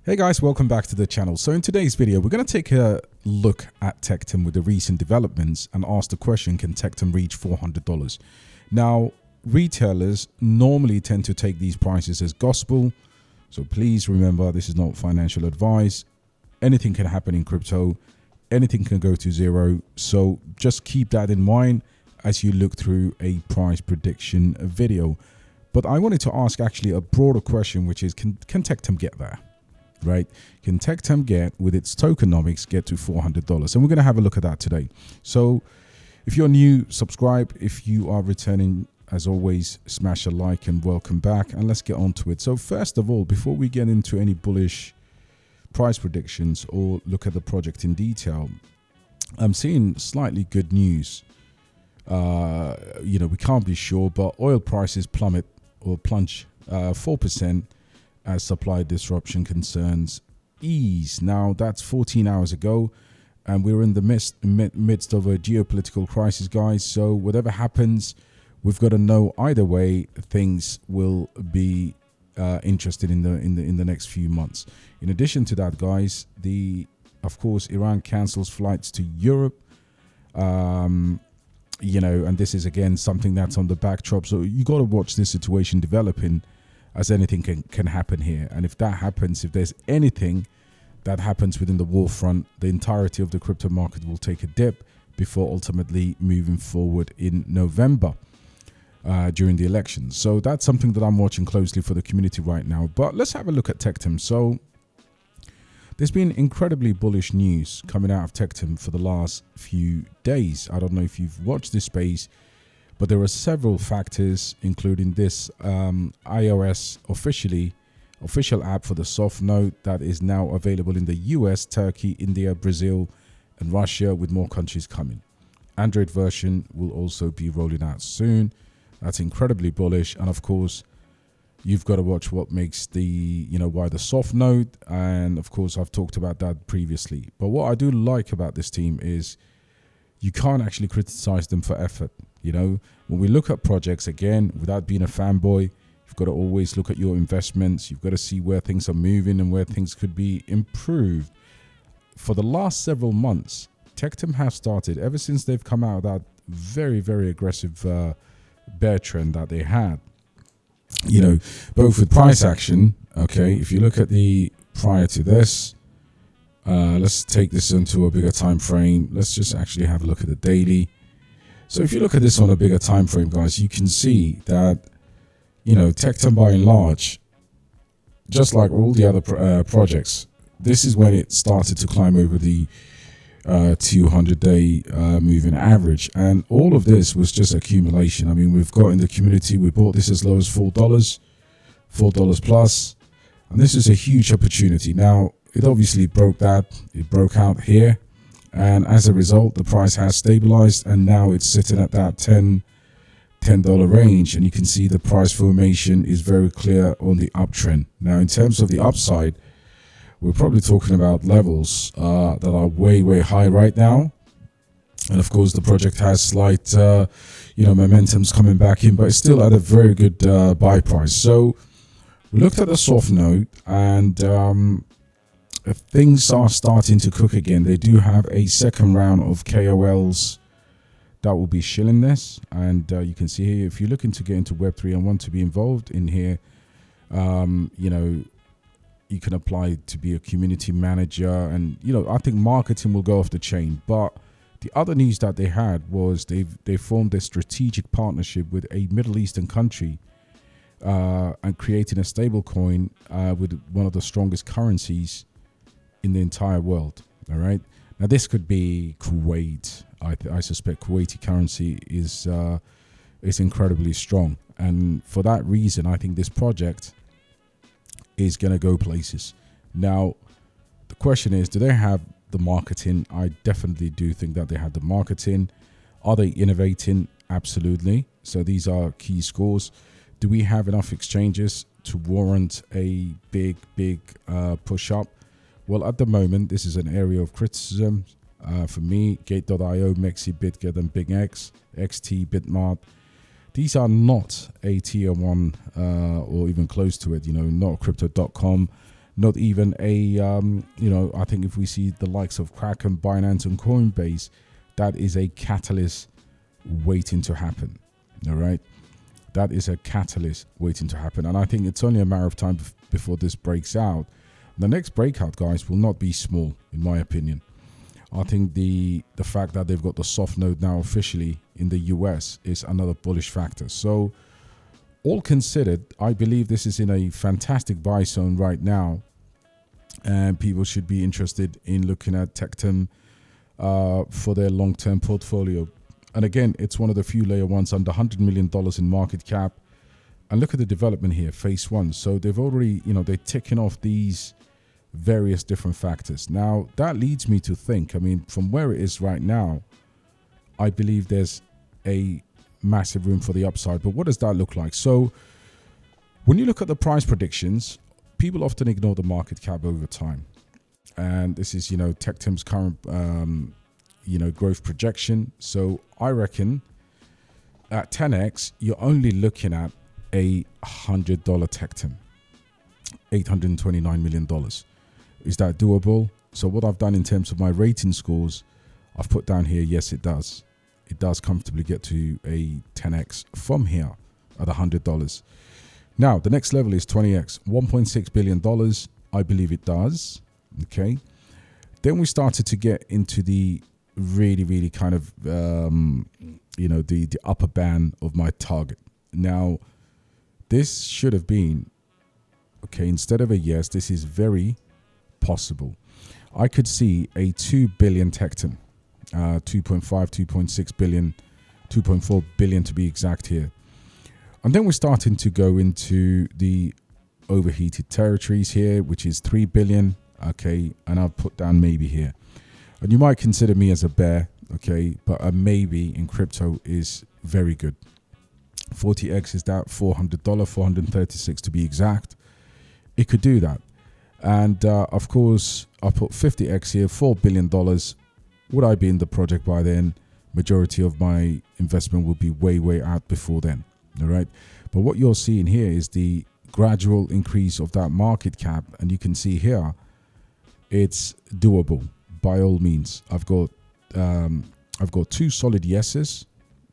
Hey guys, welcome back to the channel. So in today's video, we're going to take a look at Tectum with the recent developments and ask the question, can Tectum reach $400? Now, retailers normally tend to take these prices as gospel. So please remember, this is not financial advice. Anything can happen in crypto. Anything can go to zero. So just keep that in mind as you look through a price prediction video. But I wanted to ask actually a broader question, which is, can Tectum get there? Right? Can Tectum with its tokenomics get to $400? And we're going to have a look at that today. So if you're new, subscribe. If you are returning, as always, smash a like and welcome back. And let's get on to it. So first of all, before we get into any bullish price predictions or look at the project in detail, I'm seeing slightly good news. We can't be sure, but oil prices plunge 4%. As supply disruption concerns ease. Now, that's 14 hours ago, and we're in the midst of a geopolitical crisis, guys. So whatever happens, we've got to know either way things will be interested in the next few months. In addition to that, guys, of course Iran cancels flights to Europe. And this is again something that's on the backdrop. So you got to watch this situation developing, as anything can happen here. And if that happens, if there's anything that happens within the war front, the entirety of the crypto market will take a dip before ultimately moving forward in November during the elections. So that's something that I'm watching closely for the community right now. But let's have a look at Tectum. So there's been incredibly bullish news coming out of Tectum for the last few days. I don't know if you've watched this space, but there are several factors, including this iOS official app for the soft node that is now available in the US, Turkey, India, Brazil, and Russia, with more countries coming. Android version will also be rolling out soon. That's incredibly bullish. And of course, you've got to watch what makes why the soft node. And of course, I've talked about that previously. But what I do like about this team is you can't actually criticize them for effort. When we look at projects, again, without being a fanboy, you've got to always look at your investments. You've got to see where things are moving and where things could be improved. For the last several months, Tectum has started, ever since they've come out of that very, very aggressive bear trend that they had, both with price action. Okay, if you look at the prior to this, let's take this into a bigger time frame. Let's just actually have a look at the daily. So if you look at this on a bigger time frame, guys, you can see that, Tectum by and large, just like all the other projects, this is when it started to climb over the 200-day moving average. And all of this was just accumulation. I mean, we've got in the community, we bought this as low as $4 plus. And this is a huge opportunity. Now, it obviously broke out here. And as a result, the price has stabilized, and now it's sitting at that $10 range. And you can see the price formation is very clear on the uptrend. Now, in terms of the upside, we're probably talking about levels that are way, way high right now. And of course, the project has slight, momentum's coming back in, but it's still at a very good buy price. So we looked at the soft node, and if things are starting to cook again, they do have a second round of KOLs that will be shilling this. And you can see here, if you're looking to get into Web3 and want to be involved in here, you can apply to be a community manager. And, I think marketing will go off the chain. But the other news that they had was they formed a strategic partnership with a Middle Eastern country and creating a stable coin with one of the strongest currencies in the entire world. All right. Now this could be Kuwait. I suspect Kuwaiti currency is incredibly strong, and for that reason, I think this project is going to go places. Now, the question is, do they have the marketing? I definitely do think that they have the marketing. Are they innovating? Absolutely. So these are key scores. Do we have enough exchanges to warrant a big push up? Well, at the moment, this is an area of criticism for me. Gate.io, Mexi, BitGet, and BigX, XT, Bitmart. These are not a tier one or even close to it, not crypto.com, not even a, I think if we see the likes of Kraken, Binance and Coinbase, that is a catalyst waiting to happen. All right. That is a catalyst waiting to happen. And I think it's only a matter of time before this breaks out. The next breakout, guys, will not be small, in my opinion. I think the fact that they've got the soft node now officially in the US is another bullish factor. So all considered, I believe this is in a fantastic buy zone right now. And people should be interested in looking at Tectum for their long-term portfolio. And again, it's one of the few layer ones under $100 million in market cap. And look at the development here, phase one. So they've already, they're ticking off these various different factors. Now, that leads me to think, from where it is right now, I believe there's a massive room for the upside. But what does that look like? So when you look at the price predictions, people often ignore the market cap over time. And this is, Tectum's current growth projection. So I reckon at 10x, you're only looking at a $100 Tectum, $829 million. Is that doable? So what I've done in terms of my rating scores, I've put down here, yes, it does. It does comfortably get to a 10x from here at $100. Now, the next level is 20x, $1.6 billion. I believe it does. Okay. Then we started to get into the really kind of, the upper band of my target. Now, this should have been, okay, instead of a yes, this is very possible. I could see a 2 billion Tectum, 2.5, 2.6 billion, 2.4 billion to be exact here. And then we're starting to go into the overheated territories here, which is 3 billion. Okay. And I've put down maybe here. And you might consider me as a bear, okay, but a maybe in crypto is very good. 40x is that $400, 436 to be exact. It could do that. And of course, I put 50x here, $4 billion. Would I be in the project by then? Majority of my investment will be way out before then. All right. But what you're seeing here is the gradual increase of that market cap. And you can see here, it's doable. By all means, I've got 2 solid yeses.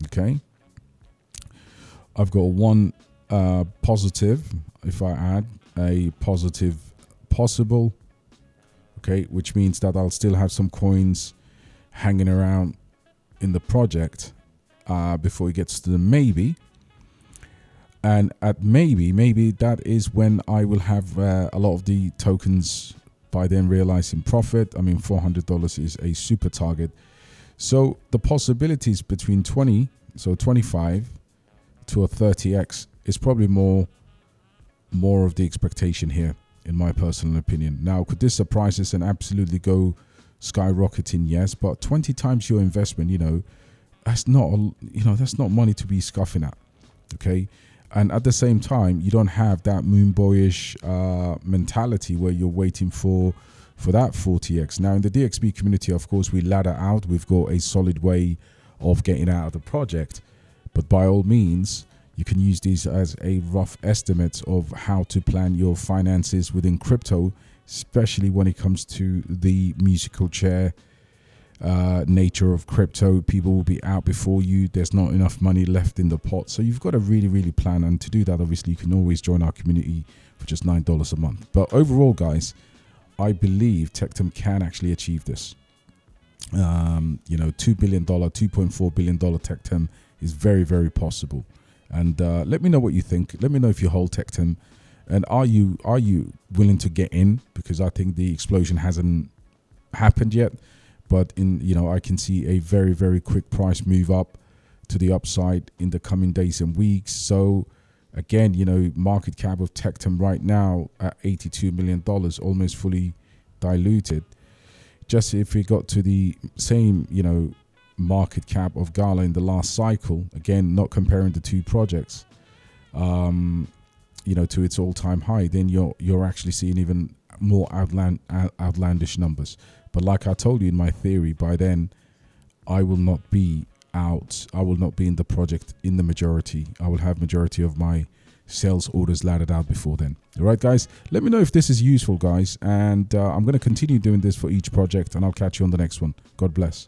Okay. I've got one positive. If I add a positive possible, okay, which means that I'll still have some coins hanging around in the project before it gets to the maybe. And at maybe that is when I will have a lot of the tokens by then realizing profit. $400 is a super target. So the possibilities between 25 to a 30x is probably more of the expectation here, in my personal opinion. Now, could this surprise us and absolutely go skyrocketing? Yes, but 20 times your investment, that's not money to be scoffing at. Okay. And at the same time, you don't have that moon boyish mentality where you're waiting for that 40x. Now, in the DXB community, of course, we ladder out. We've got a solid way of getting out of the project. But by all means, you can use these as a rough estimate of how to plan your finances within crypto, especially when it comes to the musical chair nature of crypto. People will be out before you. There's not enough money left in the pot. So you've got to really plan. And to do that, obviously, you can always join our community for just $9 a month. But overall, guys, I believe Tectum can actually achieve this. $2 billion, $2.4 billion Tectum is very possible. And let me know what you think. Let me know if you hold Tectum. And are you willing to get in? Because I think the explosion hasn't happened yet. But I can see a very quick price move up to the upside in the coming days and weeks. So again, market cap of Tectum right now at $82 million, almost fully diluted. Just if we got to the same, market cap of Gala in the last cycle, again, not comparing the two projects, to its all-time high, then you're actually seeing even more outlandish numbers. But like I told you in my theory, by then I will not be out. I will not be in the project in the majority. I will have majority of my sales orders laddered out before then. All right, guys, let me know if this is useful, guys, and I'm going to continue doing this for each project, and I'll catch you on the next one. God bless.